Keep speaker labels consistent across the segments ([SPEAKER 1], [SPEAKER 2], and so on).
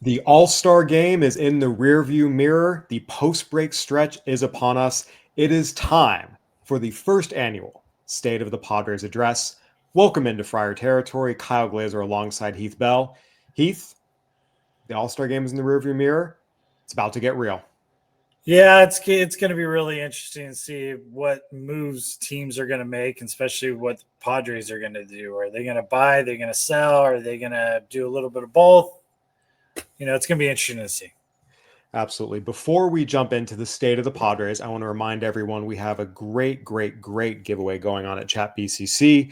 [SPEAKER 1] The All-Star game is in the rearview mirror. The post-break stretch is upon us. It is time for the first annual State of the Padres address. Welcome into Friar Territory. Kyle Glaser alongside Heath Bell. Heath, the All-Star game is in the rearview mirror. It's about to get real.
[SPEAKER 2] Yeah, it's going to be really interesting to see what moves teams are going to make, especially what the Padres are going to do. Are they going to buy? Are they going to sell? Are they going to do a little bit of both? It's going to be interesting to see.
[SPEAKER 1] Absolutely. Before we jump into the state of the Padres, I want to remind everyone we have a great giveaway going on at Chat BCC.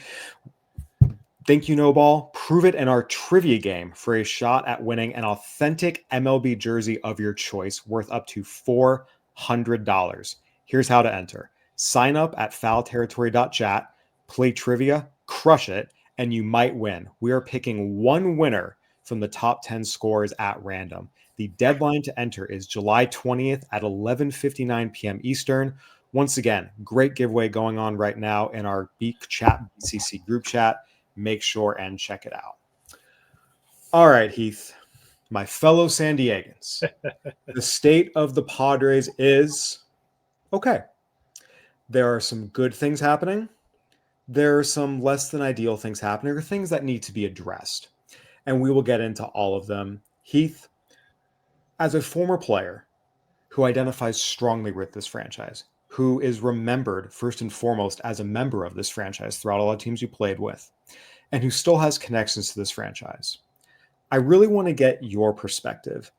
[SPEAKER 1] Think you know ball? Prove it in our trivia game for a shot at winning an authentic MLB jersey of your choice worth up to $400. Here's how to enter. Sign up at foulterritory.chat, play trivia, crush it, and you might win. We are picking one winner from the top 10 scores at random. The deadline to enter is July 20th at 11:59 p.m. Eastern. Once again, great giveaway going on right now in our Beak Chat BCC group chat. Make sure and check it out. All right, Heath, my fellow San Diegans, the state of the Padres is okay. There are some good things happening. There are some less than ideal things happening, or things that need to be addressed. And we will get into all of them. Heath, as a former player who identifies strongly with this franchise, who is remembered first and foremost as a member of this franchise throughout all the teams you played with, and who still has connections to this franchise, I really want to get your perspective.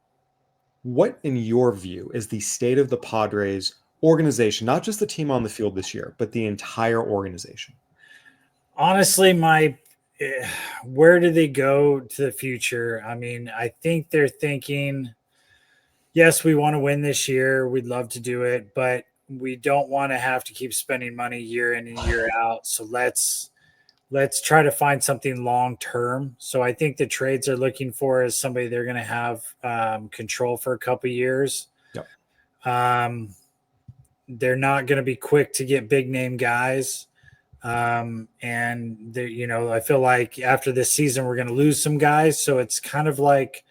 [SPEAKER 1] What, in your view, is the state of the Padres organization, not just the team on the field this year, but the entire organization?
[SPEAKER 2] Honestly, where do they go to the future? I mean, I think they're thinking, yes, we want to win this year. We'd love to do it, but we don't want to have to keep spending money year in and year out. So let's try to find something long term. So I think the trades they're looking for is somebody they're going to have control for a couple years.
[SPEAKER 1] Yep.
[SPEAKER 2] They're not going to be quick to get big name guys. And I feel like after this season, we're going to lose some guys. So it's kind of like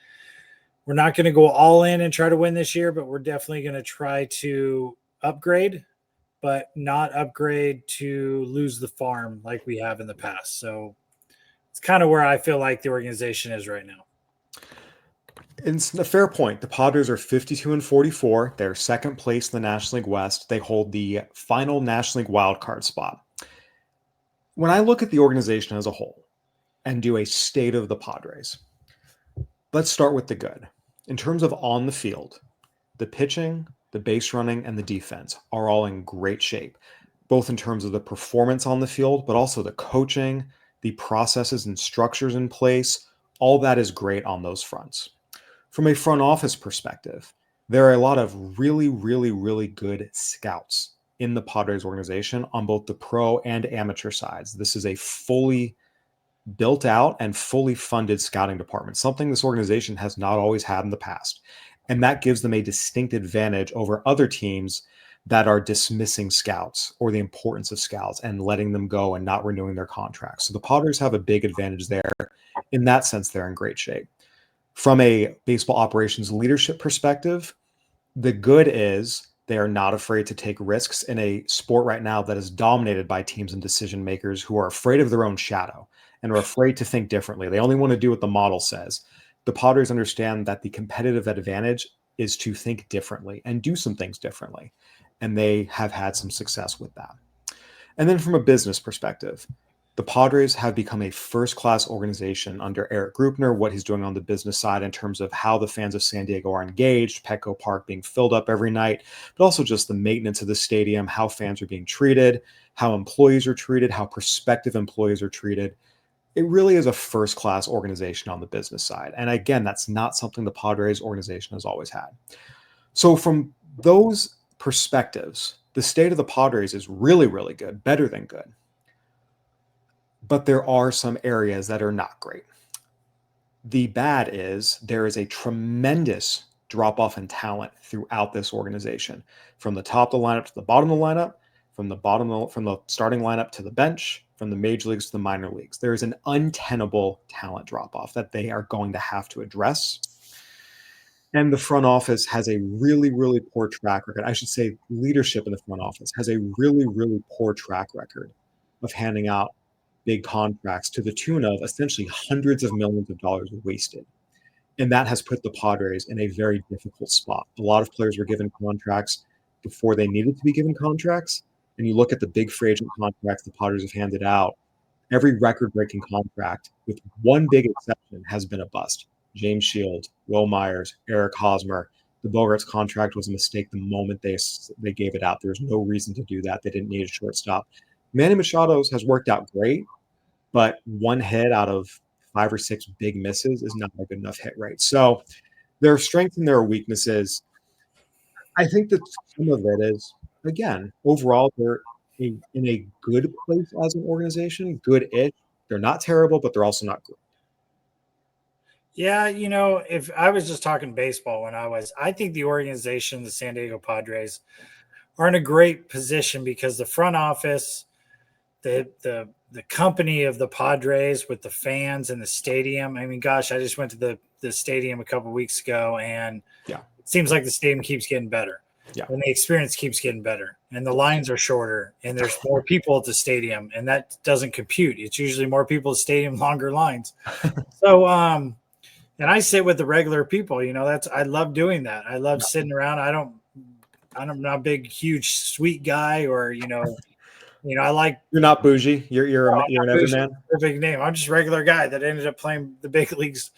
[SPEAKER 2] we're not going to go all in and try to win this year, but we're definitely going to try to upgrade, but not upgrade to lose the farm like we have in the past. So it's kind of where I feel like the organization is right now.
[SPEAKER 1] It's a fair point. The Padres are 52-44. They're second place in the National League West. They hold the final National League wildcard spot. When I look at the organization as a whole and do a state of the Padres, let's start with the good. In terms of on the field, the pitching, the base running, and the defense are all in great shape, both in terms of the performance on the field, but also the coaching, the processes and structures in place. All that is great on those fronts. From a front office perspective, there are a lot of really good scouts in the Padres organization on both the pro and amateur sides. This is a fully built out and fully funded scouting department, something this organization has not always had in the past. And that gives them a distinct advantage over other teams that are dismissing scouts or the importance of scouts and letting them go and not renewing their contracts. So the Padres have a big advantage there. In that sense, they're in great shape. From a baseball operations leadership perspective, the good is they are not afraid to take risks in a sport right now that is dominated by teams and decision makers who are afraid of their own shadow and are afraid to think differently. They only want to do what the model says. The Padres understand that the competitive advantage is to think differently and do some things differently. And they have had some success with that. And then from a business perspective, the Padres have become a first-class organization under Eric Grupner, what he's doing on the business side in terms of how the fans of San Diego are engaged, Petco Park being filled up every night, but also just the maintenance of the stadium, how fans are being treated, how employees are treated, how prospective employees are treated. It really is a first-class organization on the business side. And again, that's not something the Padres organization has always had. So from those perspectives, the state of the Padres is really good, better than good. But there are some areas that are not great. The bad is there is a tremendous drop-off in talent throughout this organization, from the top of the lineup to the bottom of the lineup, from the starting lineup to the bench, from the major leagues to the minor leagues. There is an untenable talent drop-off that they are going to have to address. And the front office has a really, really poor track record. I should say leadership in the front office has a really, really poor track record of handing out big contracts to the tune of essentially hundreds of millions of dollars wasted. And that has put the Padres in a very difficult spot. A lot of players were given contracts before they needed to be given contracts. And you look at the big free agent contracts the Padres have handed out, every record-breaking contract, with one big exception, has been a bust. James Shield, Will Myers, Eric Hosmer. The Bogarts contract was a mistake the moment they gave it out. There was no reason to do that. They didn't need a shortstop. Manny Machado's has worked out great, but one hit out of 5 or 6 big misses is not a good enough hit rate. So there are strengths and there are weaknesses. I think that some of it is, again, overall, they're in a good place as an organization, good-ish. They're not terrible, but they're also not good.
[SPEAKER 2] Yeah, if I was just talking baseball I think the organization, the San Diego Padres, are in a great position because the front office, the company of the Padres with the fans and the stadium. I mean, gosh, I just went to the stadium a couple of weeks ago, and
[SPEAKER 1] Yeah.
[SPEAKER 2] it seems like the stadium keeps getting better.
[SPEAKER 1] Yeah.
[SPEAKER 2] And the experience keeps getting better, and the lines are shorter, and there's more people at the stadium, and that doesn't compute. It's usually more people at the stadium, longer lines. So, and I sit with the regular people. I love doing that. I love sitting around. I'm not a big, huge, sweet guy, or I like.
[SPEAKER 1] You're not bougie. You're an everyman.
[SPEAKER 2] Big name. I'm just a regular guy that ended up playing the big leagues.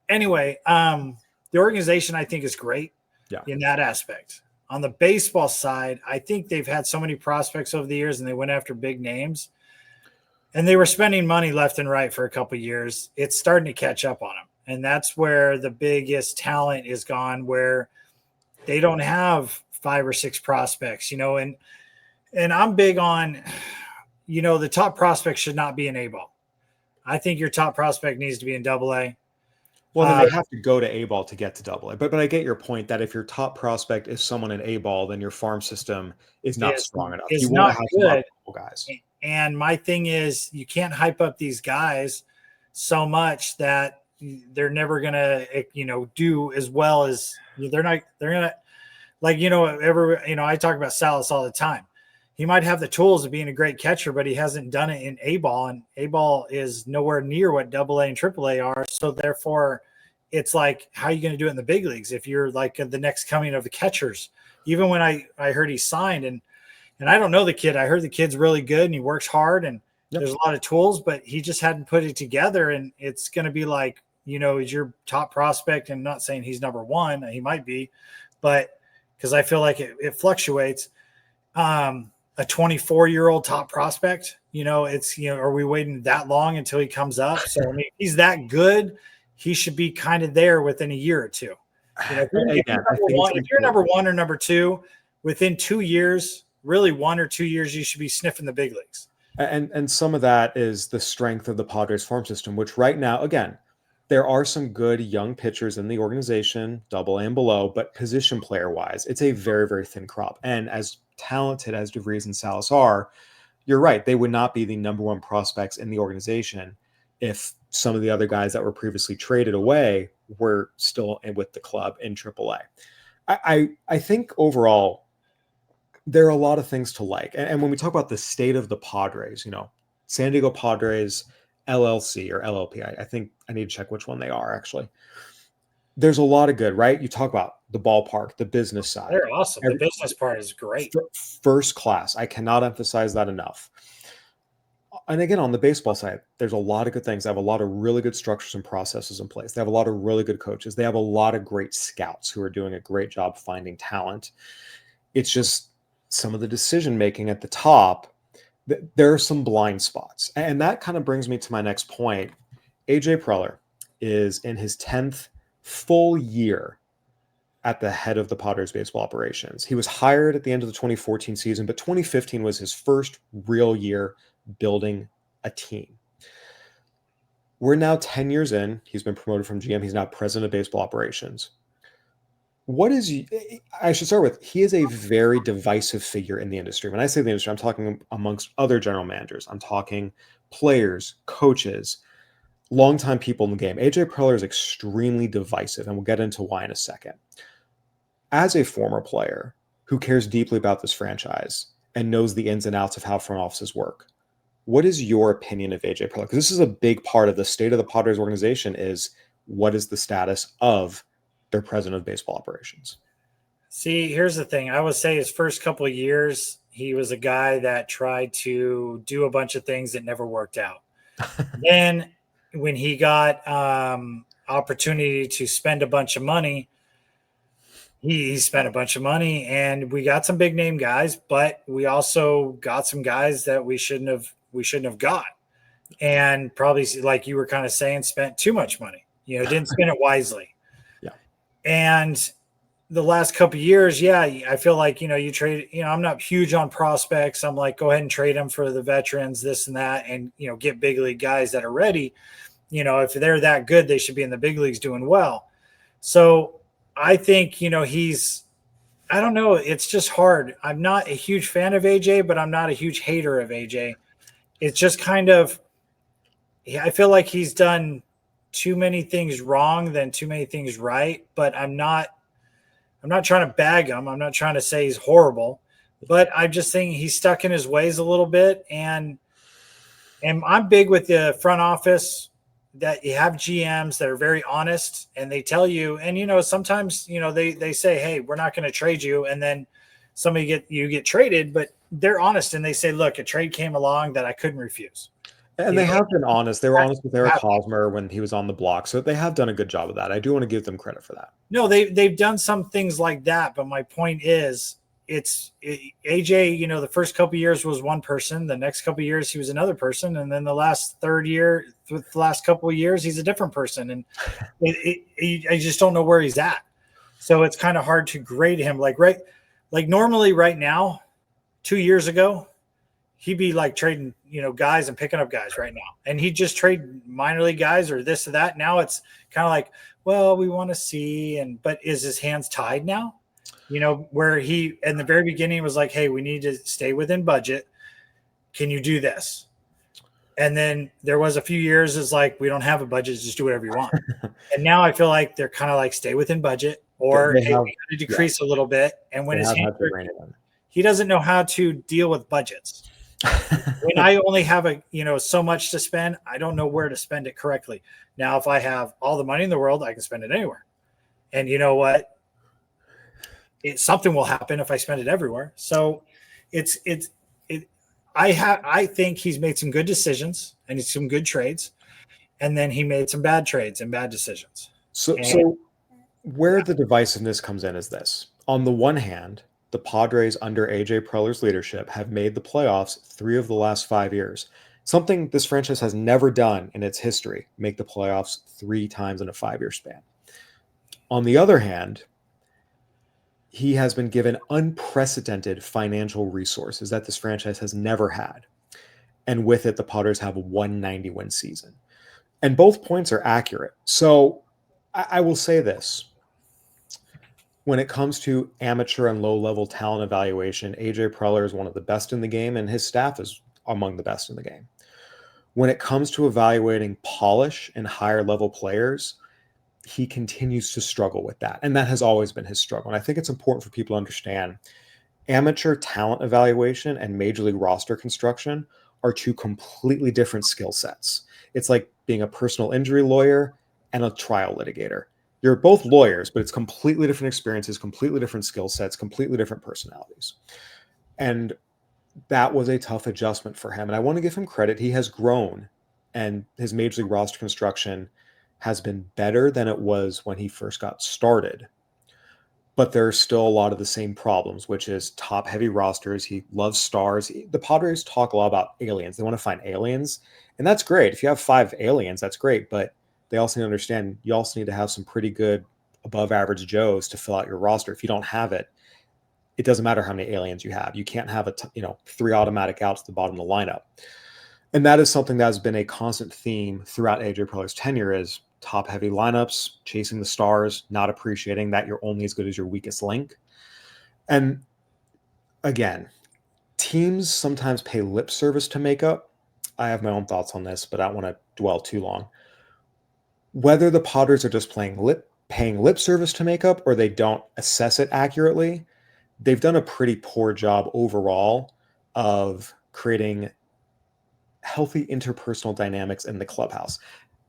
[SPEAKER 2] Anyway, the organization I think is great in that aspect. On the baseball side, I think they've had so many prospects over the years, and they went after big names, and they were spending money left and right for a couple of years. It's starting to catch up on them, and that's where the biggest talent is gone. Where they don't have 5 or 6 prospects, and I'm big on, the top prospect should not be in A ball. I think your top prospect needs to be in Double-A.
[SPEAKER 1] Well, then they have to go to A ball to get to Double-A. But I get your point that if your top prospect is someone in A ball, then your farm system is not strong enough. You want to have some other guys.
[SPEAKER 2] And my thing is, you can't hype up these guys so much that they're never gonna, do as well as they're gonna, like, I talk about Salas all the time. He might have the tools of being a great catcher, but he hasn't done it in A ball, and A ball is nowhere near what Double-A and Triple-A are. So therefore, it's like, how are you going to do it in the big leagues if you're like the next coming of the catchers? Even when I heard he signed, and I don't know the kid. I heard the kid's really good and he works hard, and there's a lot of tools, but he just hadn't put it together. And it's going to be like, he's your top prospect. And I'm not saying he's number one, he might be, but because I feel like it fluctuates. A 24-year-old top prospect, are we waiting that long until he comes up? So, I mean, if he's that good, he should be kind of there within a year or two. If you're number one or number two, within 2 years, really 1 or 2 years, you should be sniffing the big leagues.
[SPEAKER 1] And some of that is the strength of the Padres farm system, which right now, again, there are some good young pitchers in the organization, Double-A and below, but position player wise, it's a very, very thin crop. And as talented as DeVries and Salas are, you're right. They would not be the number one prospects in the organization if some of the other guys that were previously traded away were still with the club in AAA. I think overall, there are a lot of things to like. And when we talk about the state of the Padres, San Diego Padres LLC or LLP, I think I need to check which one they are actually. There's a lot of good, right? You talk about the ballpark, the business side.
[SPEAKER 2] They're awesome. The business part is great.
[SPEAKER 1] First class. I cannot emphasize that enough. And again, on the baseball side, there's a lot of good things. They have a lot of really good structures and processes in place. They have a lot of really good coaches. They have a lot of great scouts who are doing a great job finding talent. It's just some of the decision-making at the top, there are some blind spots. And that kind of brings me to my next point. AJ Preller is in his 10th full year at the head of the Padres baseball operations. He was hired at the end of the 2014 season, but 2015 was his first real year building a team. We're now 10 years in. He's been promoted from GM. He's now president of baseball operations. I should start with, he is a very divisive figure in the industry. When I say the industry, I'm talking amongst other general managers. I'm talking players, coaches, longtime people in the game. AJ Preller is extremely divisive, and we'll get into why in a second. As a former player who cares deeply about this franchise and knows the ins and outs of how front offices work, what is your opinion of AJ Preller? Because this is a big part of the state of the Padres organization is what is the status of their president of baseball operations?
[SPEAKER 2] See, here's the thing. I would say his first couple of years, he was a guy that tried to do a bunch of things that never worked out. Then when he got opportunity to spend a bunch of money, he spent a bunch of money, and we got some big name guys, but we also got some guys that we shouldn't have got, and probably, like you were kind of saying, spent too much money. Didn't spend it wisely.
[SPEAKER 1] Yeah.
[SPEAKER 2] And the last couple of years, yeah, I feel like, you trade, I'm not huge on prospects. I'm like, go ahead and trade them for the veterans, this and that, and, get big league guys that are ready. If they're that good, they should be in the big leagues doing well. So I think, I don't know. It's just hard. I'm not a huge fan of AJ, but I'm not a huge hater of AJ. It's just kind of, I feel like he's done too many things wrong than too many things right, but I'm not trying to bag him. I'm not trying to say he's horrible, but I'm just saying he's stuck in his ways a little bit. And I'm big with the front office that you have GMs that are very honest, and they tell you, and, sometimes, they say, hey, we're not going to trade you. And then you get traded, but they're honest. And they say, look, a trade came along that I couldn't refuse.
[SPEAKER 1] And they have been honest. They were honest with Eric Hosmer when he was on the block. So they have done a good job of that. I do want to give them credit for that.
[SPEAKER 2] No, they've done some things like that. But my point is, AJ, the first couple of years was one person. The next couple of years, he was another person. And then the last couple of years, he's a different person. And I just don't know where he's at. So it's kind of hard to grade him. Like normally right now, 2 years ago, he'd be like trading, guys and picking up guys right now. And he'd just trade minor league guys or this or that. Now it's kind of like, well, we want to see. But is his hands tied now? Where he, in the very beginning, was like, hey, we need to stay within budget. Can you do this? And then there was a few years is like, we don't have a budget, just do whatever you want. And now I feel like they're kind of like, stay within budget, or we got to decrease a little bit. And when his hands he doesn't know how to deal with budgets. When I only have so much to spend, I don't know where to spend it correctly. Now, if I have all the money in the world, I can spend it anywhere. And you know what? Something will happen if I spend it everywhere. So I think he's made some good decisions and some good trades. And then he made some bad trades and bad decisions.
[SPEAKER 1] So where the divisiveness comes in is this. On the one hand, the Padres under AJ Preller's leadership have made the playoffs 3 of the last 5 years. Something this franchise has never done in its history, make the playoffs 3 times in a 5-year span. On the other hand, he has been given unprecedented financial resources that this franchise has never had. And with it, the Padres have a 190-win season. And both points are accurate. So I will say this. When it comes to amateur and low-level talent evaluation, AJ Preller is one of the best in the game, and his staff is among the best in the game. When it comes to evaluating polish and higher-level players, he continues to struggle with that. And that has always been his struggle. And I think it's important for people to understand amateur talent evaluation and major league roster construction are 2 completely different skill sets. It's like being a personal injury lawyer and a trial litigator. You're both lawyers, but it's completely different experiences, completely different skill sets, completely different personalities. And that was a tough adjustment for him. And I want to give him credit. He has grown, and his major league roster construction has been better than it was when he first got started. But there are still a lot of the same problems, which is top-heavy rosters. He loves stars. The Padres talk a lot about aliens. They want to find aliens, and that's great. If you have 5 aliens, that's great. But they also need to understand you also need to have some pretty good above-average Joes to fill out your roster. If you don't have it, it doesn't matter how many aliens you have. You can't have 3 automatic outs at the bottom of the lineup. And that is something that has been a constant theme throughout AJ Preller's tenure is top-heavy lineups, chasing the stars, not appreciating that you're only as good as your weakest link. And again, teams sometimes pay lip service to makeup. I have my own thoughts on this, but I don't want to dwell too long. Whether the Padres are just paying lip service to makeup or they don't assess it accurately, they've done a pretty poor job overall of creating healthy interpersonal dynamics in the clubhouse.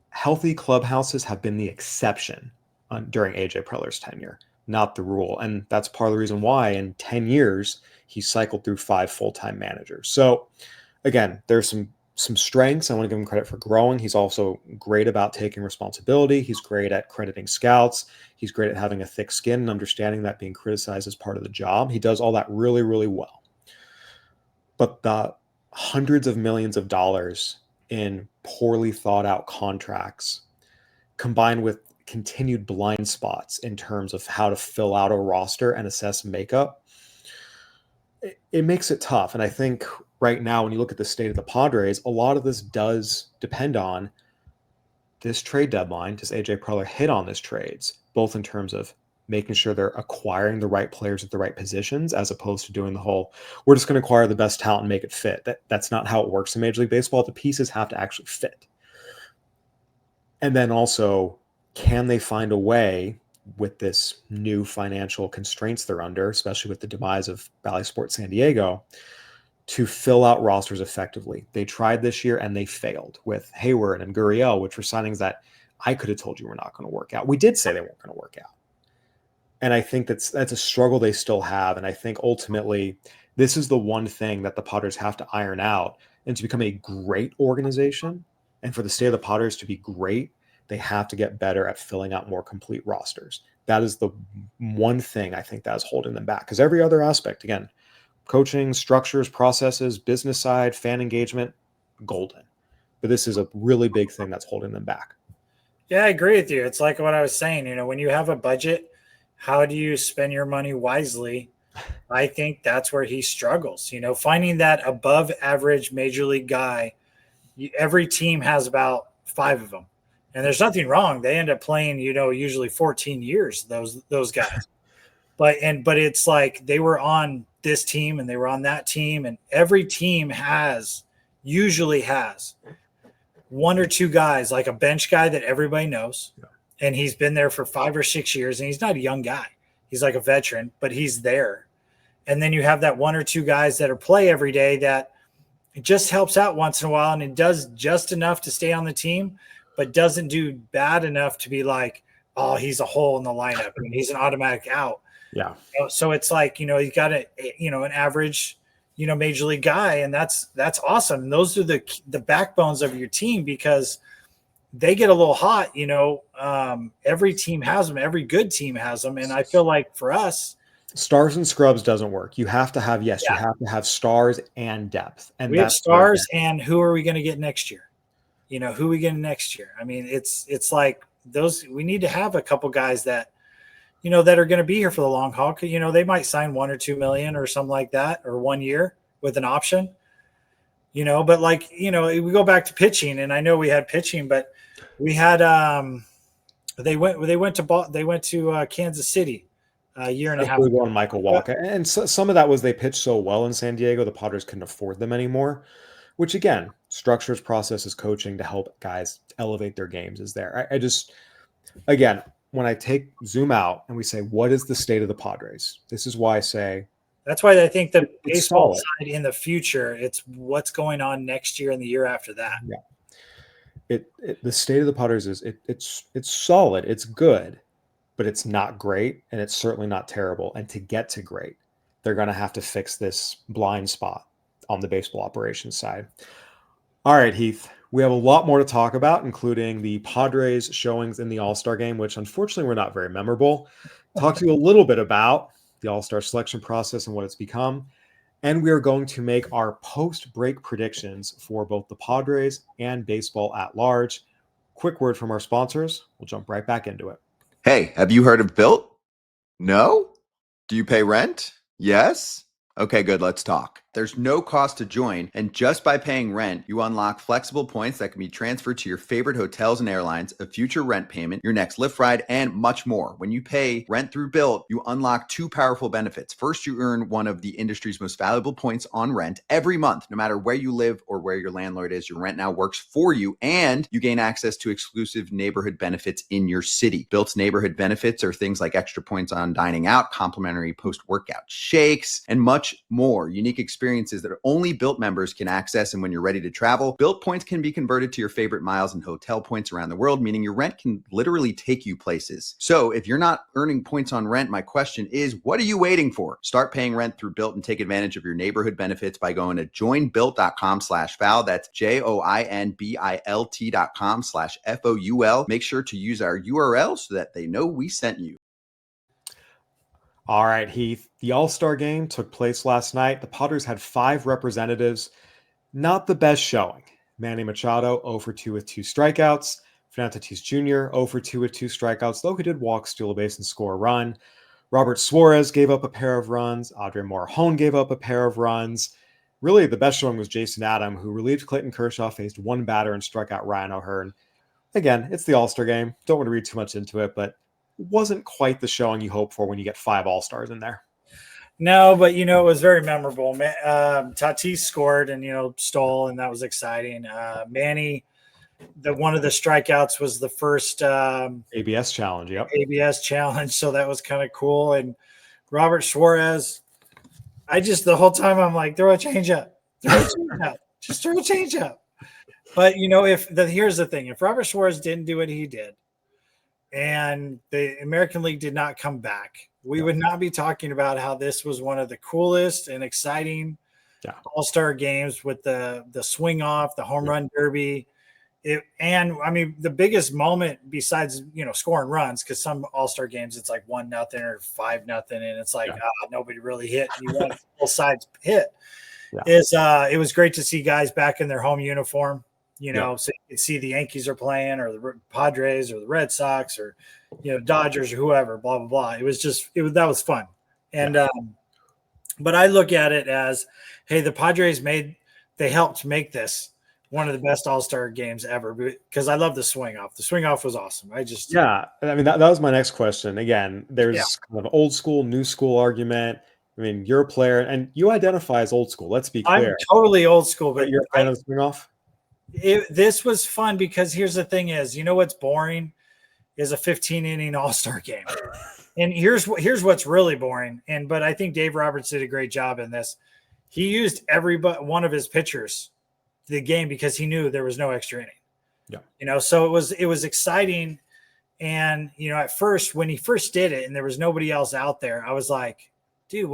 [SPEAKER 1] Healthy clubhouses have been the exception during AJ Preller's tenure, not the rule. And that's part of the reason why in 10 years, he cycled through 5 full-time managers. So again, there's some strengths. I want to give him credit for growing. He's also great about taking responsibility. He's great at crediting scouts. He's great at having a thick skin and understanding that being criticized is part of the job. He does all that really, really well. But the hundreds of millions of dollars in poorly thought out contracts combined with continued blind spots in terms of how to fill out a roster and assess makeup, it makes it tough. And I think right now, when you look at the state of the Padres, a lot of this does depend on this trade deadline. Does AJ Preller hit on his trades, both in terms of making sure they're acquiring the right players at the right positions, as opposed to doing the whole, we're just going to acquire the best talent and make it fit. That's not how it works in Major League Baseball. The pieces have to actually fit. And then also, can they find a way with this new financial constraints they're under, especially with the demise of Valley Sports San Diego, to fill out rosters effectively? They tried this year and they failed with Hayward and Gurriel, which were signings that I could have told you were not going to work out. We did say they weren't going to work out. And I think that's a struggle they still have. And I think ultimately this is the one thing that the Padres have to iron out. And to become a great organization, and for the state of the Padres to be great, they have to get better at filling out more complete rosters. That is the one thing I think that is holding them back. Because every other aspect, again, coaching, structures, processes, business side, fan engagement, golden. But this is a really big thing that's holding them back.
[SPEAKER 2] Yeah, I agree with you. It's like what I was saying, when you have a budget, how do you spend your money wisely? I think that's where he struggles, finding that above average major league guy. Every team has about 5 of them, and there's nothing wrong. They end up playing, usually 14 years, those guys. But it's like they were on this team and they were on that team, and every team usually has 1 or 2 guys, like a bench guy that everybody knows. Yeah. And he's been there for 5 or 6 years, and he's not a young guy. He's like a veteran, but he's there. And then you have that 1 or 2 guys that are play every day that it just helps out once in a while, and it does just enough to stay on the team, but doesn't do bad enough to be like, oh, he's a hole in the lineup and he's an automatic out.
[SPEAKER 1] Yeah.
[SPEAKER 2] So it's like, you got an average, major league guy, and that's awesome. And those are the backbones of your team, because they get a little hot, every team has them. Every good team has them. And I feel like for us,
[SPEAKER 1] stars and scrubs doesn't work. You have to have, you have to have stars and depth. And
[SPEAKER 2] we have stars, and who are we going to get next year? Who are we getting next year? I mean, it's like those, we need to have a couple guys that, that are going to be here for the long haul. They might sign 1 or 2 million or something like that, or 1 year with an option, but like, we go back to pitching, and I know we had pitching, but we had, they went to Kansas City a year and a half ago.
[SPEAKER 1] On Michael Wacha. And some of that was they pitched so well in San Diego, the Padres couldn't afford them anymore, which again, structures, processes, coaching to help guys elevate their games is there. I just, again, when I zoom out and we say, what is the state of the Padres? This is why I say,
[SPEAKER 2] that's why I think the baseball side in the future, it's what's going on next year and the year after that.
[SPEAKER 1] Yeah. The state of the Padres is it's solid. It's good, but it's not great. And it's certainly not terrible. And to get to great, they're going to have to fix this blind spot on the baseball operations side. All right, Heath, we have a lot more to talk about, including the Padres showings in the All-Star game, which unfortunately were not very memorable. Talk to you a little bit about the All-Star selection process and what it's become. And we are going to make our post-break predictions for both the Padres and baseball at large. Quick word from our sponsors. We'll jump right back into it.
[SPEAKER 3] Hey, have you heard of Built? No? Do you pay rent? Yes? Okay, good. Let's talk. There's no cost to join, and just by paying rent, you unlock flexible points that can be transferred to your favorite hotels and airlines, a future rent payment, your next Lyft ride, and much more. When you pay rent through Built, you unlock two powerful benefits. First, you earn one of the industry's most valuable points on rent every month, no matter where you live or where your landlord is. Your rent now works for you, and you gain access to exclusive neighborhood benefits in your city. Built's neighborhood benefits are things like extra points on dining out, complimentary post-workout shakes, and much more. Unique experiences that only Built members can access. And when you're ready to travel, Built points can be converted to your favorite miles and hotel points around the world, meaning your rent can literally take you places. So if you're not earning points on rent, my question is, what are you waiting for? Start paying rent through Built and take advantage of your neighborhood benefits by going to joinbuilt.com/foul. That's joinbilt.com/FOUL. Make sure to use our URL so that they know we sent you.
[SPEAKER 1] All right, Heath. The All-Star game took place last night. The Padres had 5 representatives. Not the best showing. Manny Machado 0 for 2 with 2 strikeouts. Fernando Tatis Jr. 0 for 2 with 2 strikeouts, though he did walk, steal a base, and score a run. Robert Suarez gave up a pair of runs. Andre Morejon gave up a pair of runs. Really, the best showing was Jason Adam, who relieved Clayton Kershaw, faced one batter, and struck out Ryan O'Hearn. Again, it's the All-Star game. Don't want to read too much into it, but wasn't quite the showing you hope for when you get 5 All-Stars in there.
[SPEAKER 2] No, but it was very memorable. Tatis scored and stole, and that was exciting. Manny, one of the strikeouts was the first
[SPEAKER 1] ABS challenge. Yep,
[SPEAKER 2] ABS challenge, so that was kind of cool. And Robert Suarez, the whole time I'm like, throw a changeup, just throw a changeup. But here's the thing: if Robert Suarez didn't do what he did, and the American League did not come back, we would not be talking about how this was one of the coolest and exciting All-Star games with the swing off, the home run derby. The biggest moment besides, scoring runs, because some All-Star games, it's like 1-0 or 5-0. And it's like, nobody really hit. You want both sides hit. Yeah. It was great to see guys back in their home uniform. So you could see the Yankees are playing, or the Padres, or the Red Sox, or Dodgers, or whoever. Blah blah blah. That was fun, and but I look at it as, hey, the Padres helped make this one of the best All-Star games ever, because I love the swing off. The swing off was awesome.
[SPEAKER 1] That was my next question. Again, there's kind of old school, new school argument. I mean, you're a player, and you identify as old school. Let's be clear.
[SPEAKER 2] I'm totally old school, but
[SPEAKER 1] you're a fan of the swing off.
[SPEAKER 2] This was fun, because here's the thing is, what's boring is a 15-inning All-Star game. And here's what's really boring. But I think Dave Roberts did a great job in this. He used every one of his pitchers to the game because he knew there was no extra inning. Yeah. So it was exciting. And, at first, when he first did it and there was nobody else out there, I was like, dude,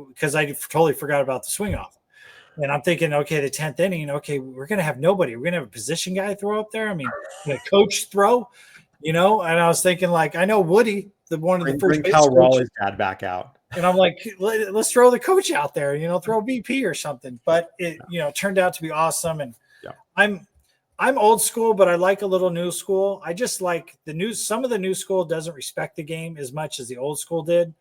[SPEAKER 2] because I totally forgot about the swing off. And I'm thinking, okay, the 10th inning, okay, we're going to have nobody. We're going to have a position guy throw up there. I mean, a coach throw, and I was thinking, like, I know Woody, one of the first
[SPEAKER 1] bring Cal Raleigh's dad back out.
[SPEAKER 2] And I'm like, let's throw the coach out there, throw BP or something. But it, turned out to be awesome. And I'm old school, but I like a little new school. I just like some of the new school doesn't respect the game as much as the old school did,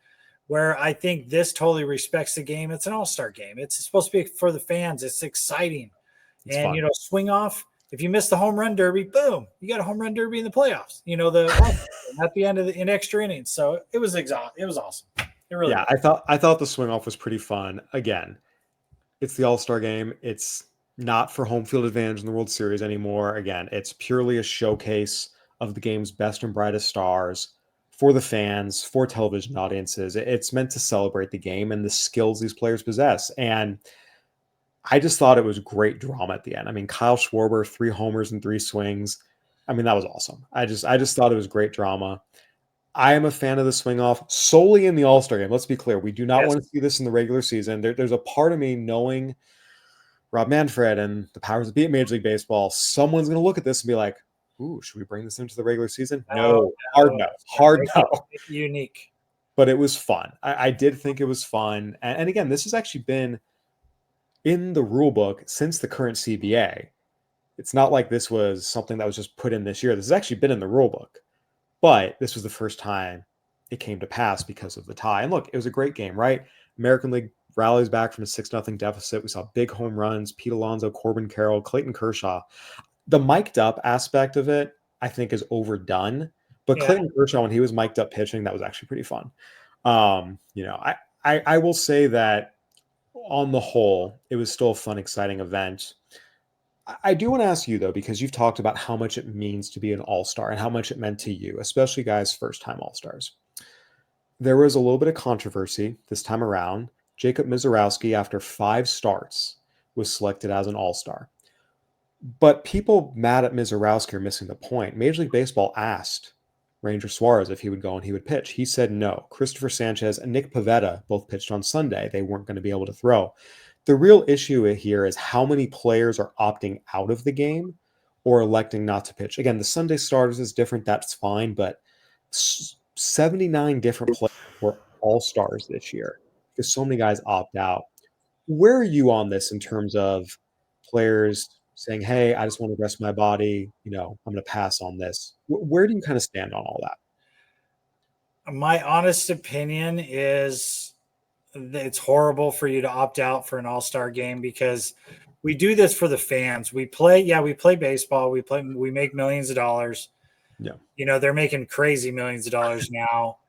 [SPEAKER 2] where I think this totally respects the game. It's an All-Star game. It's supposed to be for the fans. It's exciting. It's fun. Swing off. If you miss the home run derby, boom, you got a home run derby in the playoffs, at the end of in extra innings. So it was awesome. It really was.
[SPEAKER 1] I thought the swing off was pretty fun. Again, it's the All-Star game. It's not for home field advantage in the World Series anymore. Again, it's purely a showcase of the game's best and brightest stars, for the fans, for television audiences. It's meant to celebrate the game and the skills these players possess. And I just thought it was great drama at the end. I mean, Kyle Schwarber, 3 homers and 3 swings. I mean, that was awesome. I just thought it was great drama. I am a fan of the swing off solely in the All-Star game. Let's be clear. We do not want to see this in the regular season. There's a part of me knowing Rob Manfred and the powers that be at Major League Baseball, someone's going to look at this and be like, ooh, should we bring this into the regular season? No. Hard no.
[SPEAKER 2] Unique.
[SPEAKER 1] But it was fun. I did think it was fun. And again, this has actually been in the rule book since the current CBA. It's not like this was something that was just put in this year. This has actually been in the rule book. But this was the first time it came to pass because of the tie. And look, it was a great game, right? American League rallies back from a 6-0 deficit. We saw big home runs, Pete Alonso, Corbin Carroll, Clayton Kershaw. The mic'd up aspect of it, I think, is overdone. But
[SPEAKER 2] Yeah.
[SPEAKER 1] Clayton Kershaw, when he was mic'd up pitching, that was actually pretty fun. I will say that on the whole, it was still a fun, exciting event. I do want to ask you, though, because you've talked about how much it means to be an all-star and how much it meant to you, especially guys first-time all-stars. There was a little bit of controversy this time around. Jacob Mizorowski, after 5 starts, was selected as an all-star. But people mad at Mizorowski are missing the point. Major League Baseball asked Ranger Suarez if he would go and he would pitch. He said no. Christopher Sanchez and Nick Pivetta both pitched on Sunday. They weren't going to be able to throw. The real issue here is how many players are opting out of the game or electing not to pitch. Again, the Sunday starters is different. That's fine. But 79 different players were all-stars this year because so many guys opt out. Where are you on this in terms of players saying, hey, I just want to rest my body, I'm going to pass on this? Where do you kind of stand on all that?
[SPEAKER 2] My honest opinion is it's horrible for you to opt out for an all-star game because we do this for the fans. We play baseball. We make millions of dollars.
[SPEAKER 1] Yeah.
[SPEAKER 2] They're making crazy millions of dollars now.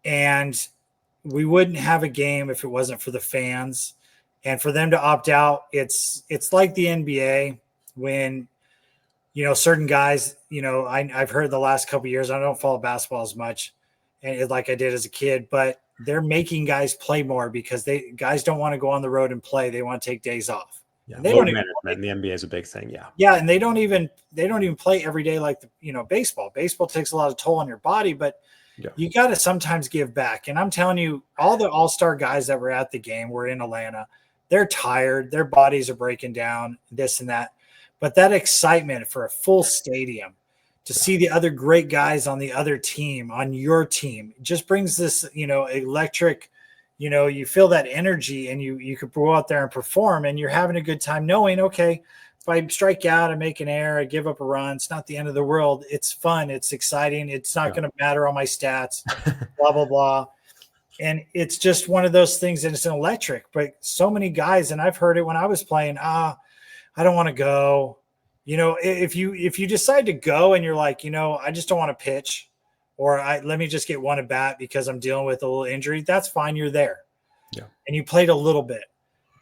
[SPEAKER 2] And we wouldn't have a game if it wasn't for the fans. And for them to opt out, it's like the NBA when, certain guys, I've heard the last couple of years, I don't follow basketball as much and like I did as a kid, but they're making guys play more because guys don't want to go on the road and play. They want to take days off.
[SPEAKER 1] Yeah,
[SPEAKER 2] they don't even
[SPEAKER 1] management in the NBA is a big thing. Yeah.
[SPEAKER 2] Yeah. And they don't even play every day like baseball. Baseball takes a lot of toll on your body, but you got to sometimes give back. And I'm telling you, all the all-star guys that were at the game were in Atlanta. They're tired. Their bodies are breaking down, this and that. But that excitement for a full stadium to see the other great guys on the other team, on your team, just brings this, electric, you feel that energy and you could go out there and perform and you're having a good time knowing, okay, if I strike out, I make an error, I give up a run, it's not the end of the world. It's fun. It's exciting. It's not going to matter on my stats, blah, blah, blah. And it's just one of those things that it's an electric, but so many guys, and I've heard it when I was playing, I don't want to go. If you decide to go and you're like, I just don't want to pitch or let me just get one at bat because I'm dealing with a little injury, that's fine. You're there.
[SPEAKER 1] Yeah. And
[SPEAKER 2] you played a little bit,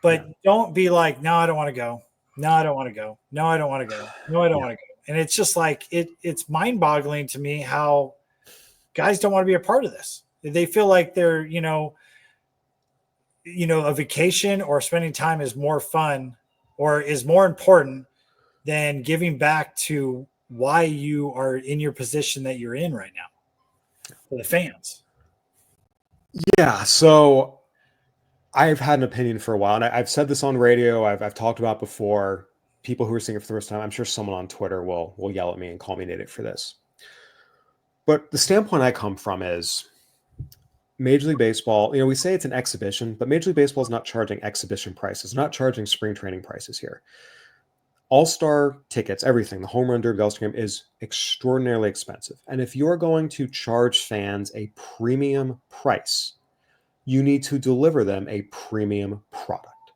[SPEAKER 2] but don't be like, no, I don't want to go. No, I don't want to go. No, I don't want to go. No, I don't want to go. And it's just like, it's mind boggling to me how guys don't want to be a part of this. They feel like they're, a vacation or spending time is more fun or is more important than giving back to why you are in your position that you're in right now for the fans.
[SPEAKER 1] Yeah. So I've had an opinion for a while, and I've said this on radio. I've talked about before. People who are seeing it for the first time, I'm sure someone on Twitter will yell at me and call me an idiot for this. But the standpoint I come from is Major League Baseball, we say it's an exhibition, but Major League Baseball is not charging exhibition prices, not charging spring training prices here. All-star tickets, everything, the home run derby, all-star game is extraordinarily expensive. And if you're going to charge fans a premium price, you need to deliver them a premium product.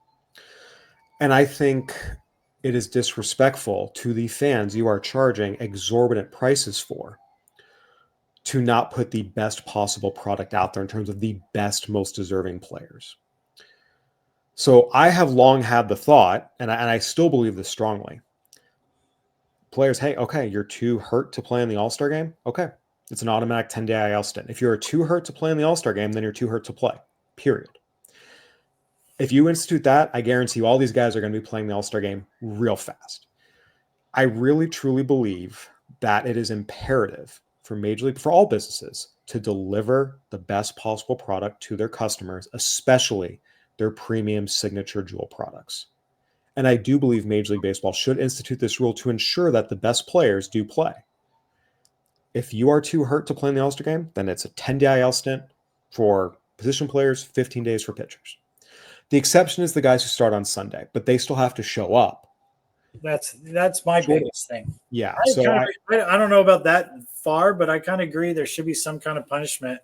[SPEAKER 1] And I think it is disrespectful to the fans you are charging exorbitant prices for to not put the best possible product out there in terms of the best, most deserving players. So I have long had the thought, and I still believe this strongly. Players, hey, okay, you're too hurt to play in the All-Star game? Okay, it's an automatic 10-day IL stint. If you're too hurt to play in the All-Star game, then you're too hurt to play, period. If you institute that, I guarantee you all these guys are going to be playing the All-Star game real fast. I really, truly believe that it is imperative for Major League, for all businesses, to deliver the best possible product to their customers, especially their premium signature jewel products. And I do believe Major League Baseball should institute this rule to ensure that the best players do play. If you are too hurt to play in the All-Star game, then it's a 10-day IL stint for position players, 15 days for pitchers. The exception is the guys who start on Sunday, but they still have to show up.
[SPEAKER 2] That's my biggest thing.
[SPEAKER 1] Yeah.
[SPEAKER 2] I don't know about that far, but I kind of agree there should be some kind of punishment.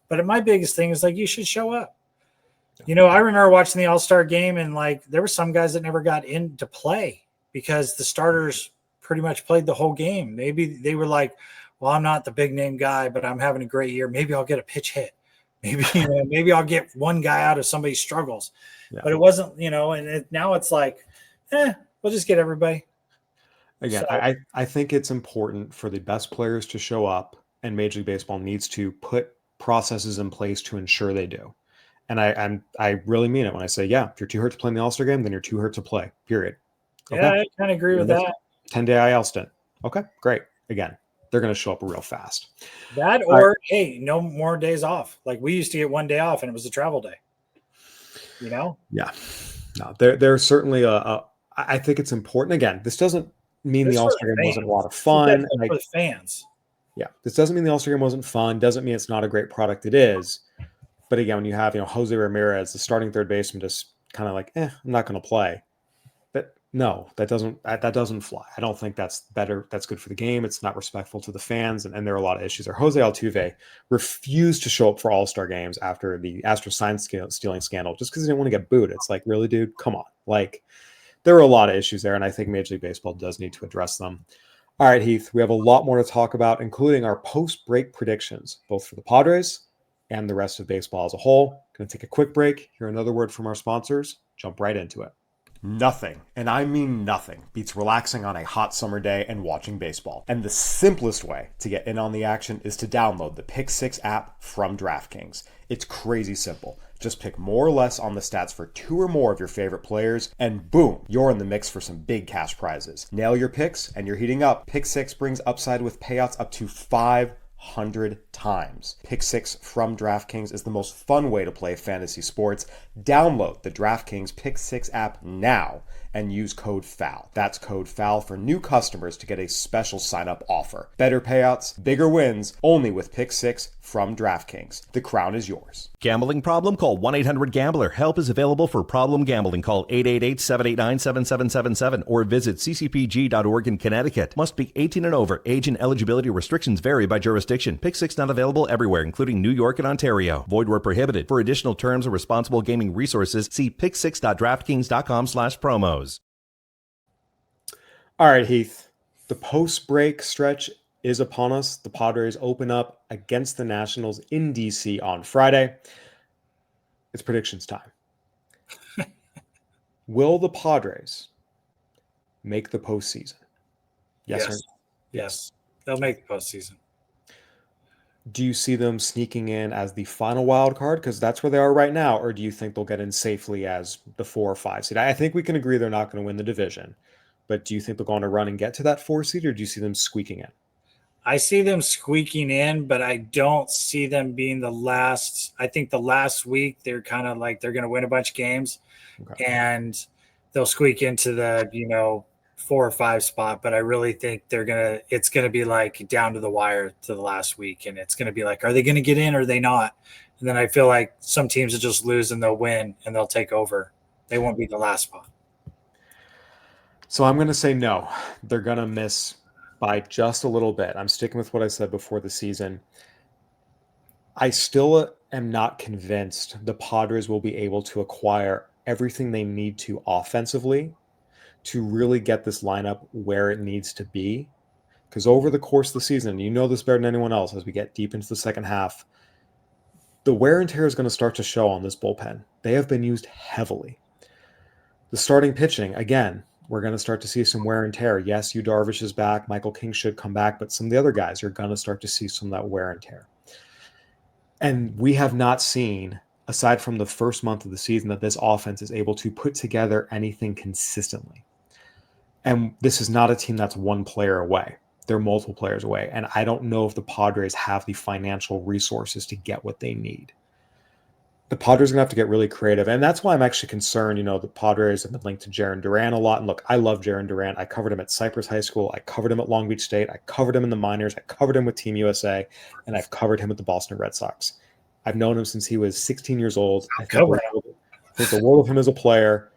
[SPEAKER 2] But my biggest thing is like you should show up. I remember watching the All-Star game, and like there were some guys that never got into play because the starters pretty much played the whole game. Maybe they were like, well, I'm not the big name guy, but I'm having a great year. Maybe I'll get a pitch hit. Maybe, maybe I'll get one guy out of somebody's struggles. Yeah. But it wasn't, and now it's like, we'll just get everybody.
[SPEAKER 1] Again, so, I think it's important for the best players to show up, and Major League Baseball needs to put processes in place to ensure they do. And I really mean it when I say, if you're too hurt to play in the All-Star game, then you're too hurt to play, period.
[SPEAKER 2] Okay. Yeah, I kind of agree with that.
[SPEAKER 1] 10-day IL stint. Okay, great. Again, they're going to show up real fast.
[SPEAKER 2] That or, hey, no more days off. Like we used to get 1 day off and it was a travel day.
[SPEAKER 1] Yeah. No, there's certainly I think it's important. Again, this doesn't mean the All-Star game wasn't a lot of fun.
[SPEAKER 2] For the fans.
[SPEAKER 1] Yeah, this doesn't mean the All-Star game wasn't fun. Doesn't mean it's not a great product. It is. But again, when you have, Jose Ramirez, the starting third baseman, just kind of like, I'm not going to play. No, that doesn't fly. I don't think that's better. That's good for the game. It's not respectful to the fans, and there are a lot of issues there. Jose Altuve refused to show up for All-Star games after the Astros sign stealing scandal just because he didn't want to get booed. It's like, really, dude? Come on. Like, there are a lot of issues there, and I think Major League Baseball does need to address them. All right, Heath, we have a lot more to talk about, including our post-break predictions, both for the Padres and the rest of baseball as a whole. Going to take a quick break, hear another word from our sponsors, jump right into it. Nothing, and I mean nothing, beats relaxing on a hot summer day and watching baseball. And the simplest way to get in on the action is to download the Pick 6 app from DraftKings. It's crazy simple. Just pick more or less on the stats for 2 or more of your favorite players, and boom, you're in the mix for some big cash prizes. Nail your picks, and you're heating up. Pick 6 brings upside with payouts up to 500 times. Pick 6 from DraftKings is the most fun way to play fantasy sports. Download the DraftKings Pick 6 app now and use code FOUL. That's code FOUL for new customers to get a special sign-up offer. Better payouts, bigger wins, only with Pick 6 from DraftKings. The crown is yours.
[SPEAKER 4] Gambling problem? Call 1-800-GAMBLER. Help is available for problem gambling. Call 888-789-7777 or visit ccpg.org in Connecticut. Must be 18 and over. Age and eligibility restrictions vary by jurisdiction. Pick 6 not available everywhere, including New York and Ontario. Void where prohibited. For additional terms and responsible gaming resources, see pick6.draftkings.com/promos.
[SPEAKER 1] All right, Heath. The post-break stretch is upon us. The Padres open up against the Nationals in DC on Friday. It's predictions time. Will the Padres make the postseason? Yes. Or no?
[SPEAKER 2] Yes. They'll make the postseason.
[SPEAKER 1] Do you see them sneaking in as the final wild card? Because that's where they are right now. Or do you think they'll get in safely as the 4 or 5 seed? I think we can agree they're not going to win the division. But do you think they'll go on a run and get to that 4 seed, or do you see them squeaking in?
[SPEAKER 2] I see them squeaking in, but I don't see them being the last. I think the last week they're kind of like they're going to win a bunch of games, and they'll squeak into the 4 or 5 spot. But I really think it's going to be like down to the wire to the last week, and it's going to be like, are they going to get in or are they not? And then I feel like some teams will just lose and they'll win and they'll take over. They won't be the last spot.
[SPEAKER 1] So I'm going to say no. They're going to miss by just a little bit. I'm sticking with what I said before the season. I still am not convinced the Padres will be able to acquire everything they need to offensively to really get this lineup where it needs to be. Because over the course of the season, you know this better than anyone else, as we get deep into the second half, the wear and tear is going to start to show on this bullpen. They have been used heavily. The starting pitching, again, we're going to start to see some wear and tear. Yes, Yu Darvish is back. Michael King should come back, but some of the other guys, you're going to start to see some of that wear and tear. And we have not seen, aside from the first month of the season, that this offense is able to put together anything consistently. And this is not a team that's one player away. They're multiple players away. And I don't know if the Padres have the financial resources to get what they need. The Padres are going to have to get really creative. And that's why I'm actually concerned. The Padres have been linked to Jarren Duran a lot. And look, I love Jarren Duran. I covered him at Cypress High School. I covered him at Long Beach State. I covered him in the minors. I covered him with Team USA. And I've covered him with the Boston Red Sox. I've known him since he was 16 years old. I think the world of him as a player.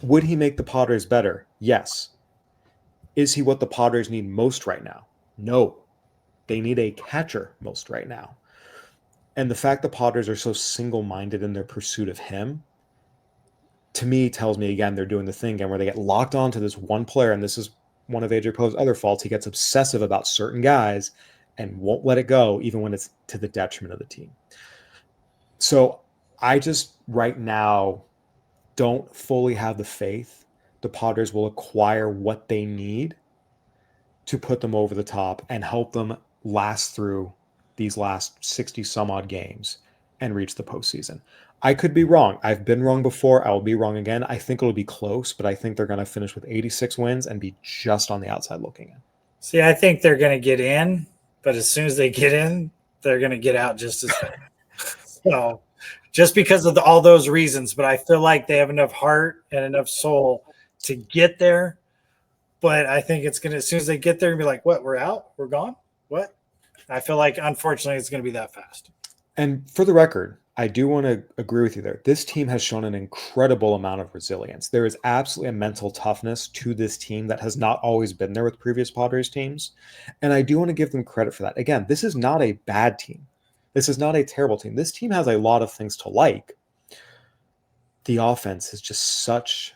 [SPEAKER 1] Would he make the Padres better? Yes. Is he what the Padres need most right now? No. They need a catcher most right now. And the fact the Padres are so single-minded in their pursuit of him, to me, tells me again they're doing the thing again where they get locked onto this one player, and this is one of AJ Poe's other faults. He gets obsessive about certain guys and won't let it go, even when it's to the detriment of the team. So I just right now don't fully have the faith the Padres will acquire what they need to put them over the top and help them last through these last 60 some odd games and reach the postseason. I could be wrong. I've been wrong before. I will be wrong again. I think it'll be close, but I think they're going to finish with 86 wins and be just on the outside looking in.
[SPEAKER 2] See, I think they're going to get in, but as soon as they get in, they're going to get out just as fast. So just because of all those reasons, but I feel like they have enough heart and enough soul to get there. But I think it's going to, as soon as they get there, and be like, what, we're out? We're gone? What? I feel like, unfortunately, it's going to be that fast.
[SPEAKER 1] And for the record, I do want to agree with you there. This team has shown an incredible amount of resilience. There is absolutely a mental toughness to this team that has not always been there with previous Padres teams. And I do want to give them credit for that. Again, this is not a bad team. This is not a terrible team. This team has a lot of things to like. The offense is just such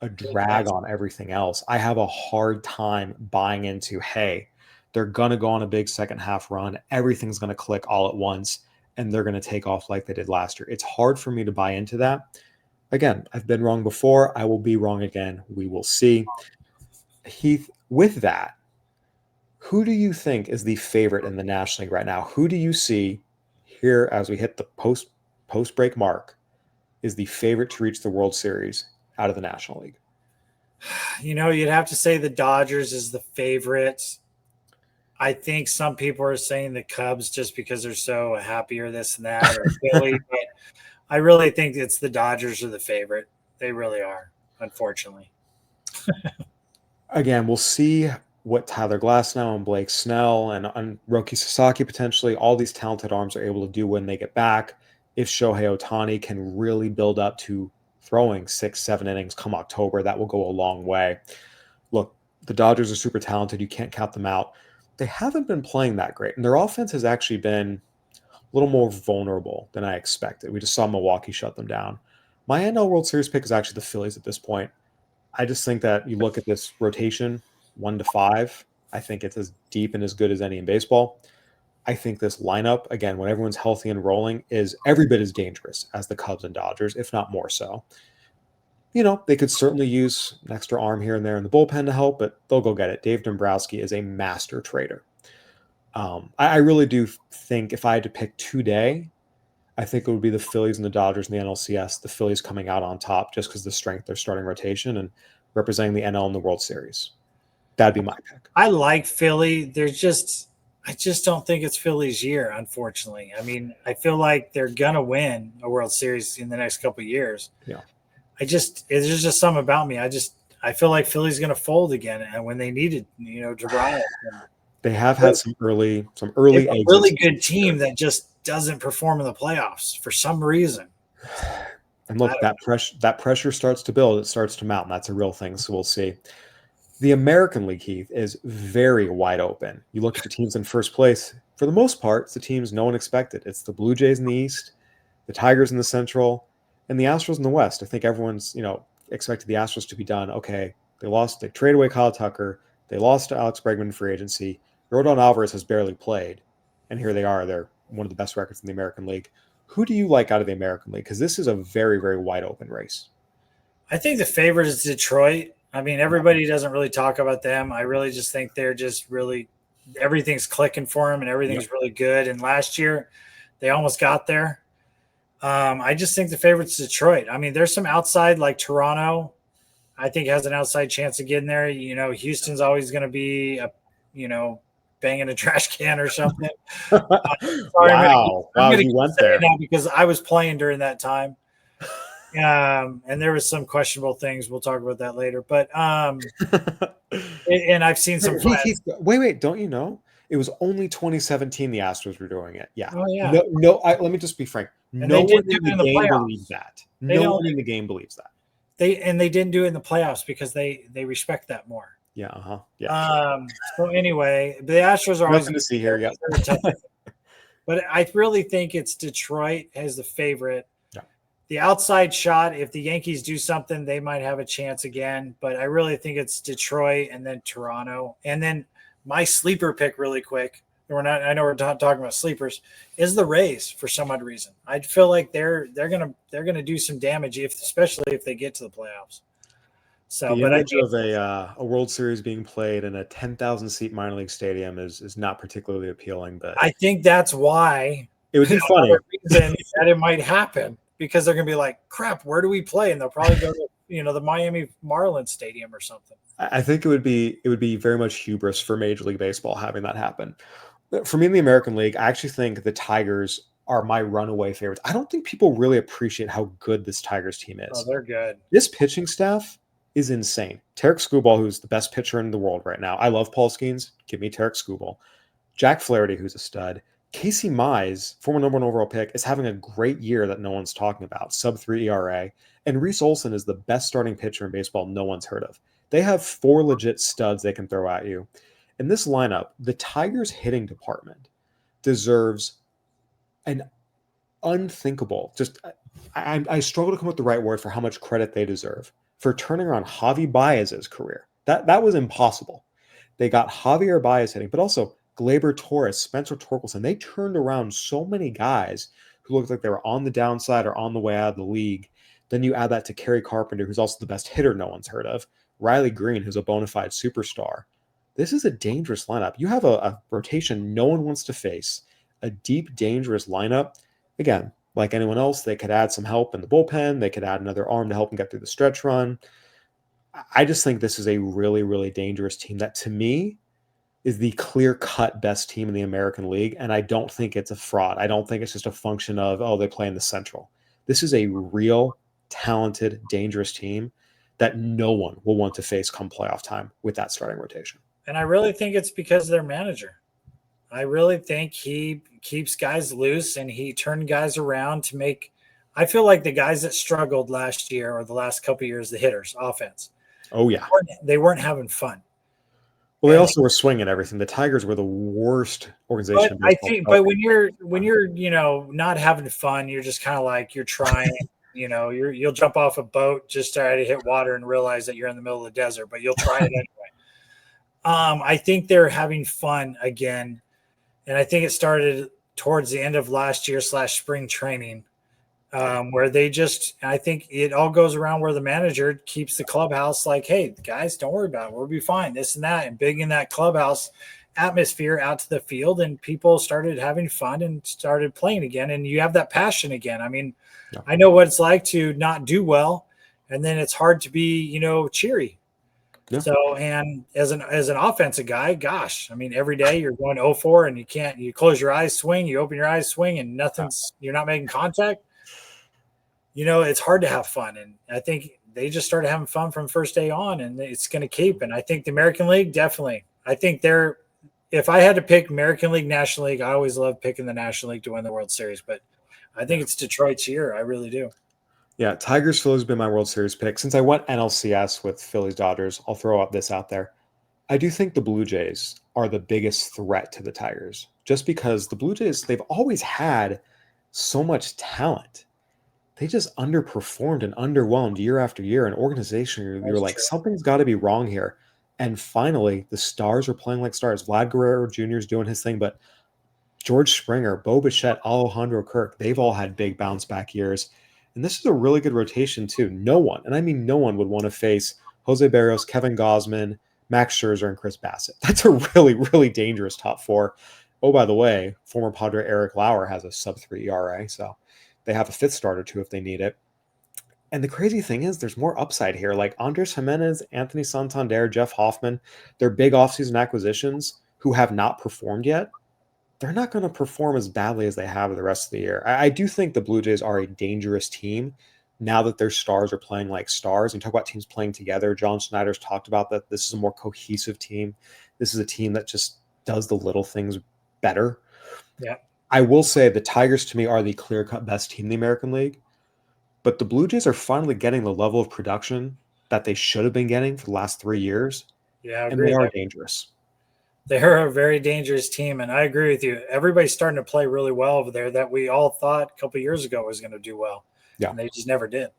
[SPEAKER 1] a drag on everything else. I have a hard time buying into, hey, they're going to go on a big second half run. Everything's going to click all at once, and they're going to take off like they did last year. It's hard for me to buy into that. Again, I've been wrong before. I will be wrong again. We will see. Heath, with that, who do you think is the favorite in the National League right now? Who do you see here as we hit the post-break mark is the favorite to reach the World Series out of the National League?
[SPEAKER 2] You know, you'd have to say the Dodgers is the favorite. I think some people are saying the Cubs just because they're so happy or this and that, or Philly, but I really think it's the Dodgers are the favorite. They really are, unfortunately.
[SPEAKER 1] Again, we'll see what Tyler Glasnow and Blake Snell and Roki Sasaki, potentially, all these talented arms are able to do when they get back. If Shohei Ohtani can really build up to throwing 6-7 innings come October, that will go a long way. Look, the Dodgers are super talented. You can't count them out. They haven't been playing that great, and their offense has actually been a little more vulnerable than I expected. We just saw Milwaukee shut them down. My NL World Series pick is actually the Phillies at this point. I just think that you look at this rotation, 1 to 5, I think it's as deep and as good as any in baseball. I think this lineup, again, when everyone's healthy and rolling, is every bit as dangerous as the Cubs and Dodgers, if not more so. You know, they could certainly use an extra arm here and there in the bullpen to help, but they'll go get it. Dave Dombrowski is a master trader. I really do think if I had to pick today, I think it would be the Phillies and the Dodgers in the NLCS, the Phillies coming out on top just because of the strength of their starting rotation and representing the NL in the World Series. That'd be my pick.
[SPEAKER 2] I like Philly. I just don't think it's Philly's year, unfortunately. I mean, I feel like they're going to win a World Series in the next couple of years.
[SPEAKER 1] Yeah.
[SPEAKER 2] There's just something about me. I feel like Philly's going to fold again, and when they needed, to rise.
[SPEAKER 1] They have had some early
[SPEAKER 2] a really good team that just doesn't perform in the playoffs for some reason.
[SPEAKER 1] And look, that pressure starts to build. It starts to mount. And that's a real thing. So we'll see. The American League, Heath, is very wide open. You look at the teams in first place. For the most part, it's the teams no one expected. It's the Blue Jays in the East, the Tigers in the Central, and the Astros in the West. I think everyone's, expected the Astros to be done. Okay, they traded away Kyle Tucker. They lost to Alex Bregman in free agency. Rodon Alvarez has barely played. And here they are. They're one of the best records in the American League. Who do you like out of the American League? Because this is a very, very wide open race.
[SPEAKER 2] I think the favorite is Detroit. I mean, everybody doesn't really talk about them. I really just think they're just really – everything's clicking for them and everything's really good. And last year, they almost got there. I just think the favorite's Detroit. I mean, there's some outside like Toronto. I think has an outside chance of getting there. Houston's always going to be banging a trash can or something. Sorry,
[SPEAKER 1] wow, you went there
[SPEAKER 2] now because I was playing during that time. And there was some questionable things. We'll talk about that later. But and I've seen some.
[SPEAKER 1] Wait! Don't you know? It was only 2017 the Astros were doing it. Yeah.
[SPEAKER 2] Oh yeah.
[SPEAKER 1] No. Let me just be frank. No one in the game believes that. No one in the game believes that.
[SPEAKER 2] They didn't do it in the playoffs because they respect that more.
[SPEAKER 1] Yeah. Yeah.
[SPEAKER 2] So anyway, the Astros are always
[SPEAKER 1] nothing to see here. Yeah.
[SPEAKER 2] But I really think it's Detroit as the favorite.
[SPEAKER 1] Yeah.
[SPEAKER 2] The outside shot, if the Yankees do something, they might have a chance again. But I really think it's Detroit and then Toronto. And then my sleeper pick really quick. I know we're not talking about sleepers, is the Rays for some odd reason. I feel like they're gonna do some damage especially if they get to the playoffs. So,
[SPEAKER 1] The
[SPEAKER 2] but
[SPEAKER 1] image of a World Series being played in a 10,000 seat minor league stadium is not particularly appealing, but
[SPEAKER 2] I think that's why
[SPEAKER 1] it would be funny.
[SPEAKER 2] Reason that it might happen, because they're gonna be like, crap, where do we play? And they'll probably go to the Miami Marlins Stadium or something.
[SPEAKER 1] I think it would be very much hubris for Major League Baseball having that happen. For me in the American League, I actually think the Tigers are my runaway favorites. I don't think people really appreciate how good this Tigers team
[SPEAKER 2] Oh,
[SPEAKER 1] is.
[SPEAKER 2] they're good.
[SPEAKER 1] This pitching staff is insane. Tarek Skubal, who's the best pitcher in the world right now. I love Paul Skeens. Give me Tarek Skubal. Jack Flaherty, who's a stud. Casey Mize, former number 1 overall pick, is having a great year that no one's talking about. Sub-3 ERA. And Reese Olson is the best starting pitcher in baseball no one's heard of. They have 4 legit studs they can throw at you. In this lineup, the Tigers hitting department deserves an unthinkable, I struggle to come up with the right word for how much credit they deserve for turning around Javi Baez's career. That was impossible. They got Javier Baez hitting, but also Gleyber Torres, Spencer Torkelson. They turned around so many guys who looked like they were on the downside or on the way out of the league. Then you add that to Kerry Carpenter, who's also the best hitter no one's heard of. Riley Green, who's a bona fide superstar. This is a dangerous lineup. You have a rotation no one wants to face, a deep, dangerous lineup. Again, like anyone else, they could add some help in the bullpen. They could add another arm to help them get through the stretch run. I just think this is a really, really dangerous team that, to me, is the clear-cut best team in the American League, and I don't think it's a fraud. I don't think it's just a function of, they play in the Central. This is a real, talented, dangerous team that no one will want to face come playoff time with that starting rotation.
[SPEAKER 2] And I really think it's because of their manager. I really think he keeps guys loose and he turned guys around to make – I feel like the guys that struggled last year or the last couple of years, the hitters, offense.
[SPEAKER 1] Oh, yeah.
[SPEAKER 2] They weren't having fun.
[SPEAKER 1] Well, they also were swinging everything. The Tigers were the worst organization.
[SPEAKER 2] But I think, but when you're not having fun, you're just kind of like you're trying. You'll jump off a boat just to try to hit water and realize that you're in the middle of the desert, but you'll try it anyway. I think they're having fun again, and I think it started towards the end of last year / spring training, where I think it all goes around where the manager keeps the clubhouse like, hey, guys, don't worry about it. We'll be fine, this and that, and big in that clubhouse atmosphere out to the field, and people started having fun and started playing again, and you have that passion again. I mean, yeah. I know what it's like to not do well, and then it's hard to be, cheery. Yeah. So, and as an offensive guy, gosh, I mean, every day you're going 0-4 and you close your eyes, swing, you open your eyes, swing, and you're not making contact. It's hard to have fun. And I think they just started having fun from first day on, and it's going to keep. And I think the American League, definitely. I think if I had to pick American League, National League, I always love picking the National League to win the World Series, but I think it's Detroit's year. I really do.
[SPEAKER 1] Yeah, Tigers Phillies have been my World Series pick. Since I went NLCS with Phillies Dodgers, I'll throw this out there. I do think the Blue Jays are the biggest threat to the Tigers, just because the Blue Jays, they've always had so much talent. They just underperformed and underwhelmed year after year. An organization, you're like, something's got to be wrong here. And finally, the stars are playing like stars. Vlad Guerrero Jr. is doing his thing, but George Springer, Bo Bichette, Alejandro Kirk, they've all had big bounce back years. And this is a really good rotation, too. No one, and I mean no one, would want to face Jose Barrios, Kevin Gausman, Max Scherzer, and Chris Bassett. That's a really, really dangerous top four. Oh, by the way, former Padre Eric Lauer has a sub-3 ERA, so they have a fifth starter, too, if they need it. And the crazy thing is there's more upside here. Like Andres Jimenez, Anthony Santander, Jeff Hoffman, they're big offseason acquisitions who have not performed yet. They're not going to perform as badly as they have the rest of the year. I do think the Blue Jays are a dangerous team now that their stars are playing like stars. And talk about teams playing together. John Schneider's talked about that. This is a more cohesive team. This is a team that just does the little things better.
[SPEAKER 2] Yeah.
[SPEAKER 1] I will say the Tigers, to me, are the clear-cut best team in the American League. But the Blue Jays are finally getting the level of production that they should have been getting for the last 3 years.
[SPEAKER 2] Yeah,
[SPEAKER 1] and they are dangerous.
[SPEAKER 2] They're a very dangerous team, and I agree with you. Everybody's starting to play really well over there that we all thought a couple years ago was going to do well.
[SPEAKER 1] Yeah.
[SPEAKER 2] And they just never did.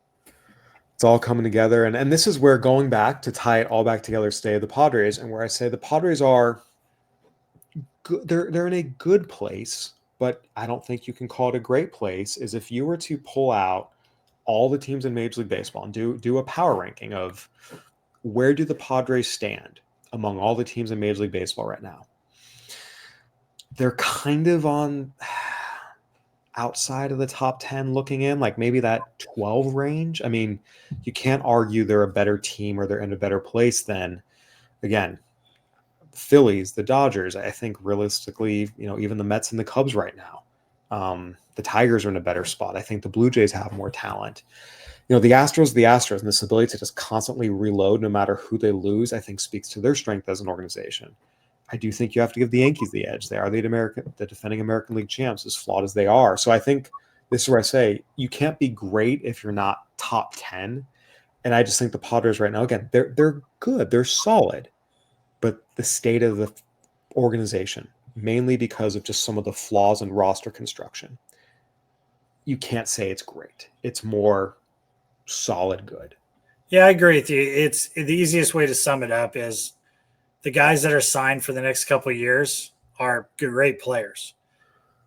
[SPEAKER 1] It's all coming together. And this is where, going back to tie it all back together, stay the Padres, and where I say the Padres are good, they're in a good place, but I don't think you can call it a great place, is if you were to pull out all the teams in Major League Baseball and do a power ranking of where do the Padres stand among all the teams in Major League Baseball right now. They're kind of on outside of the top 10 looking in, like maybe that 12 range. I mean, you can't argue they're a better team or they're in a better place than, again, the Phillies, the Dodgers. I think realistically, even the Mets and the Cubs right now. The Tigers are in a better spot. I think the Blue Jays have more talent. The Astros, and this ability to just constantly reload no matter who they lose, I think speaks to their strength as an organization. I do think you have to give the Yankees the edge. They are the defending American League champs, as flawed as they are. So I think this is where I say you can't be great if you're not top 10. And I just think the Padres right now, again, they're good. They're solid. But the state of the organization, mainly because of just some of the flaws in roster construction, you can't say it's great. It's more solid good.
[SPEAKER 2] Yeah, I agree with you. It's the easiest way to sum it up is the guys that are signed for the next couple of years are great players.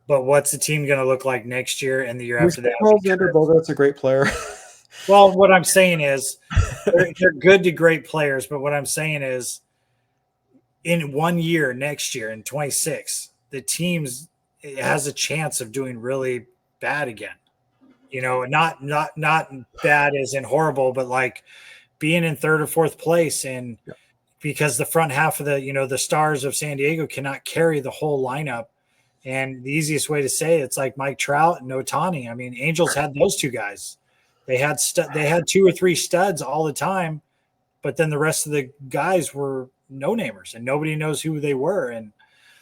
[SPEAKER 2] But what's the team going to look like next year and the year after that?
[SPEAKER 1] Alexander Bogart's a great player.
[SPEAKER 2] Well, what I'm saying is they're good to great players. But what I'm saying is in 1 year, next year, in 26, the teams has a chance of doing really bad again. Not bad as in horrible, but like being in third or fourth place. And because the front half of the stars of San Diego cannot carry the whole lineup. And the easiest way to say it's like Mike Trout and Ohtani. I mean, Angels had those two guys. They had 2 or 3 studs all the time, but then the rest of the guys were no-namers and nobody knows who they were. And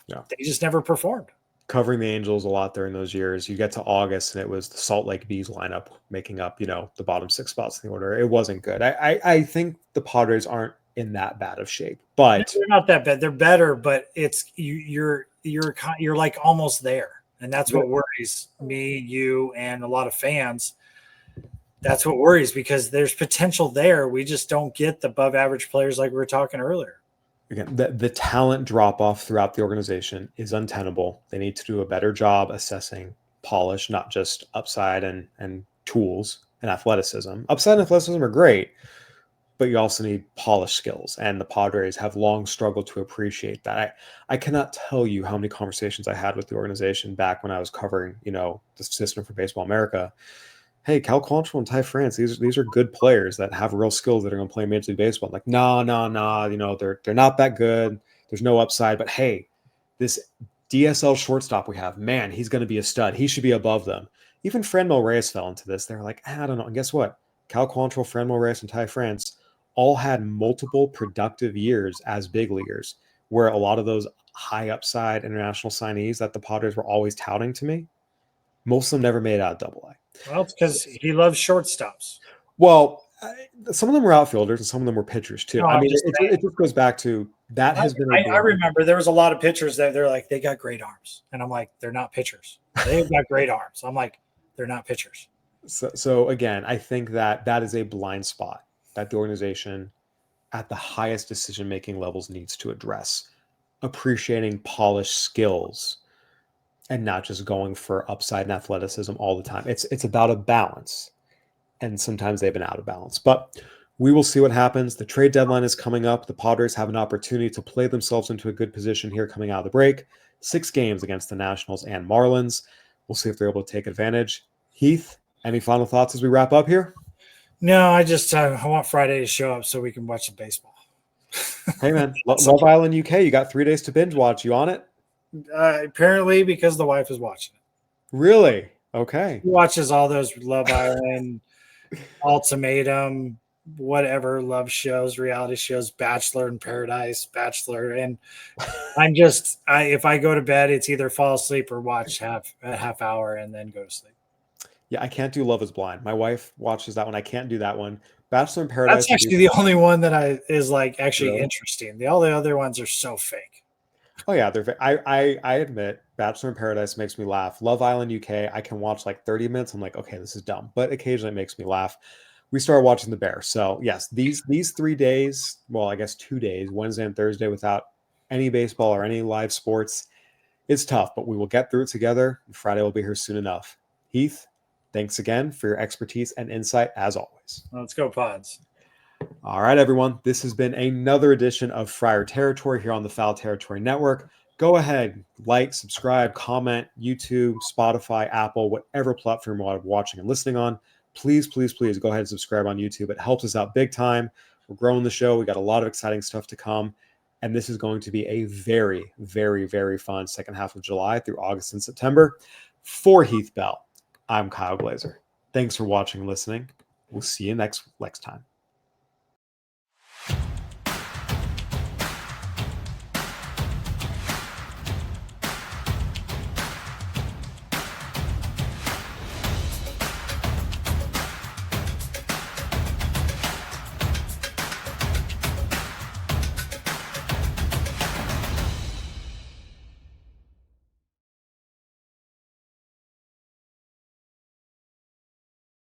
[SPEAKER 2] they just never performed.
[SPEAKER 1] Covering the Angels a lot during those years. You get to August and it was the Salt Lake Bees lineup making up, the bottom 6 spots in the order. It wasn't good. I think the Padres aren't in that bad of shape, but
[SPEAKER 2] they're not that bad. They're better, but it's you're like almost there. And that's what worries me, you, and a lot of fans. That's what worries, because there's potential there. We just don't get the above average players like we were talking earlier.
[SPEAKER 1] Again, the talent drop-off throughout the organization is untenable. They need to do a better job assessing polish, not just upside and tools and athleticism. Upside and athleticism are great, but you also need polished skills. And the Padres have long struggled to appreciate that. I cannot tell you how many conversations I had with the organization back when I was covering, the system for Baseball America. Hey, Cal Quantrill and Ty France, these are good players that have real skills that are going to play Major League Baseball. I'm like, nah, they're not that good. There's no upside. But hey, this DSL shortstop we have, man, he's going to be a stud. He should be above them. Even Franmil Reyes fell into this. They're like, I don't know. And guess what? Cal Quantrill, Franmil Reyes, and Ty France all had multiple productive years as big leaguers, where a lot of those high upside international signees that the Padres were always touting to me, most of them never made it out of AA.
[SPEAKER 2] Well, it's because he loves shortstops.
[SPEAKER 1] Well, some of them were outfielders and some of them were pitchers too.
[SPEAKER 2] No,
[SPEAKER 1] I mean, it just goes back to that has been.
[SPEAKER 2] I remember there was a lot of pitchers that they're like, they got great arms. And I'm like, they're not pitchers. They've got great arms. I'm like, they're not pitchers.
[SPEAKER 1] So again, I think that is a blind spot that the organization at the highest decision-making levels needs to address. Appreciating polished skills and not just going for upside and athleticism all the time. It's about a balance. And sometimes they've been out of balance. But we will see what happens. The trade deadline is coming up. The Padres have an opportunity to play themselves into a good position here coming out of the break. 6 games against the Nationals and Marlins. We'll see if they're able to take advantage. Heath, any final thoughts as we wrap up here?
[SPEAKER 2] No, I want Friday to show up so we can watch the baseball.
[SPEAKER 1] Hey, man, Love Island UK, you got 3 days to binge watch. You on it?
[SPEAKER 2] Apparently, because the wife is watching it.
[SPEAKER 1] Really? Okay.
[SPEAKER 2] She watches all those Love Island, Ultimatum, whatever love shows, reality shows, Bachelor in Paradise, Bachelor, and if I go to bed, it's either fall asleep or watch a half hour and then go to sleep.
[SPEAKER 1] Yeah, I can't do Love is Blind. My wife watches that one. I can't do that one. Bachelor in Paradise.
[SPEAKER 2] That's actually the only one that is like actually interesting. All the other ones are so fake.
[SPEAKER 1] Oh yeah, I admit Bachelor in Paradise makes me laugh. Love Island UK, I can watch like 30 minutes. I'm like, okay, this is dumb, but occasionally it makes me laugh. We started watching The Bear. So yes, these 3 days, well, I guess 2 days, Wednesday and Thursday, without any baseball or any live sports, it's tough, but we will get through it together. Friday will be here soon enough. Heath, thanks again for your expertise and insight as always.
[SPEAKER 2] Let's go Pods.
[SPEAKER 1] All right, everyone. This has been another edition of Friar Territory here on the Foul Territory Network. Go ahead, like, subscribe, comment, YouTube, Spotify, Apple, whatever platform you're watching and listening on. Please, please, please go ahead and subscribe on YouTube. It helps us out big time. We're growing the show. We got a lot of exciting stuff to come. And this is going to be a very, very, very fun second half of July through August and September. For Heath Bell, I'm Kyle Glaser. Thanks for watching and listening. We'll see you next time.